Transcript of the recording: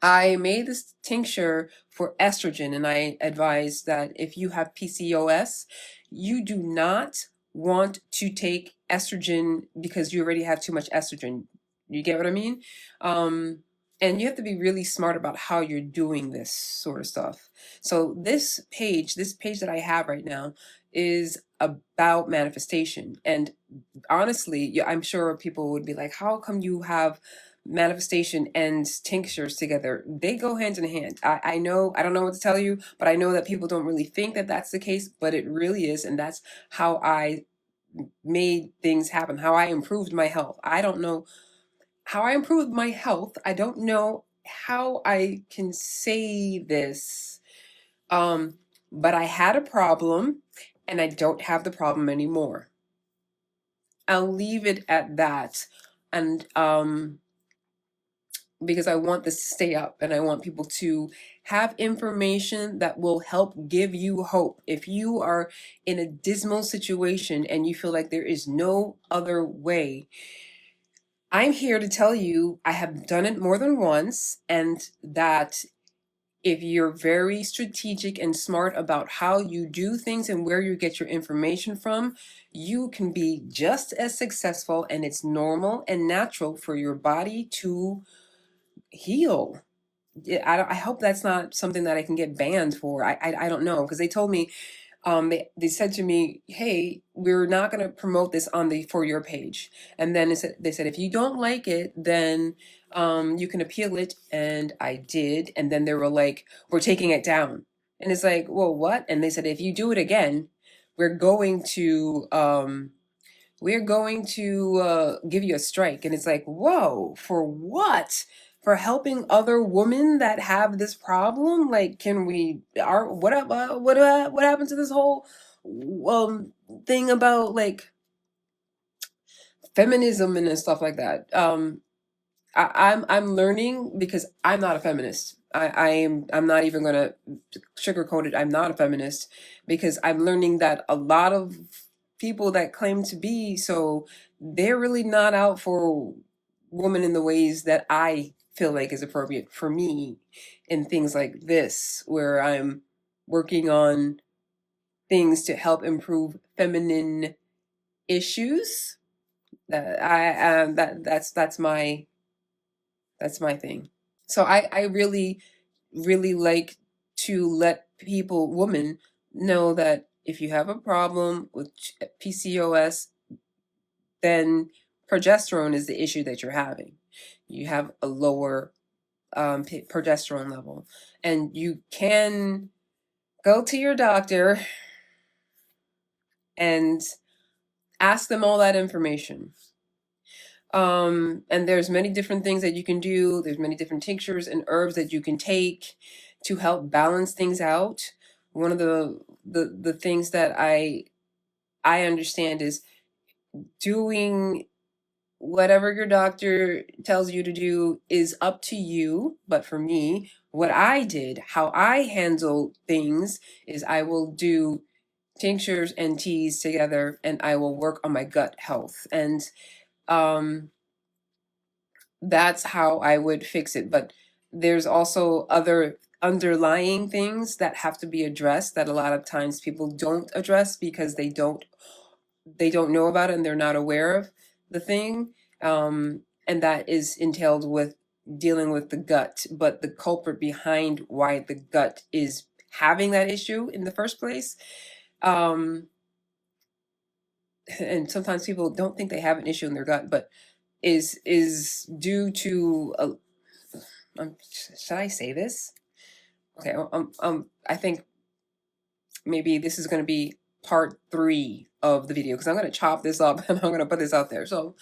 I made this tincture for estrogen, and I advise that if you have PCOS, you do not want to take estrogen because you already have too much estrogen. You get what I mean? Um, and you have to be really smart about how you're doing this sort of stuff. So this page that I have right now is about manifestation. And honestly, yeah, I'm sure people would be like, how come you have manifestation and tinctures together? They go hand in hand. I know, I don't know what to tell you, but I know that people don't really think that that's the case, but it really is. And that's how I made things happen, how I improved my health. I don't know how I improved my health. I don't know how I can say this. Um, but I had a problem and I don't have the problem anymore. I'll leave it at that. And because I want this to stay up and I want people to have information that will help give you hope. If you are in a dismal situation and you feel like there is no other way, I'm here to tell you I have done it more than once, and that if you're very strategic and smart about how you do things and where you get your information from, you can be just as successful, and it's normal and natural for your body to heal. I hope that's not something that I can get banned for. I don't know, because they told me, they said to me, hey, we're not going to promote this on the For Your page. And then they said, if you don't like it, then you can appeal it. And I did. And then they were like, we're taking it down. And it's like, well, what? And they said, if you do it again, we're going to give you a strike. And it's like, whoa, for what? For helping other women that have this problem? Like, can we, what happened to this whole thing about like feminism and stuff like that? I'm learning, because I'm not a feminist. I'm not even gonna sugarcoat it. I'm not a feminist, because I'm learning that a lot of people that claim to be so, they're really not out for women in the ways that I feel like is appropriate for me in things like this, where I'm working on things to help improve feminine issues. That's my thing. So I really, really like to let people, women, know that if you have a problem with PCOS, then progesterone is the issue that you're having. You have a lower progesterone level, and you can go to your doctor and ask them all that information. And there's many different things that you can do. There's many different tinctures and herbs that you can take to help balance things out. One of the things that I understand is doing whatever your doctor tells you to do is up to you. But for me, what I did, how I handle things, is I will do tinctures and teas together, and I will work on my gut health. And um that's how I would fix it. But there's also other underlying things that have to be addressed that a lot of times people don't address because they don't know about it and they're not aware of the thing. And that is entailed with dealing with the gut, but the culprit behind why the gut is having that issue in the first place. And sometimes people don't think they have an issue in their gut, but is due to should I say this? Okay, I think maybe this is going to be part 3 of the video, because I'm going to chop this up and I'm going to put this out there. So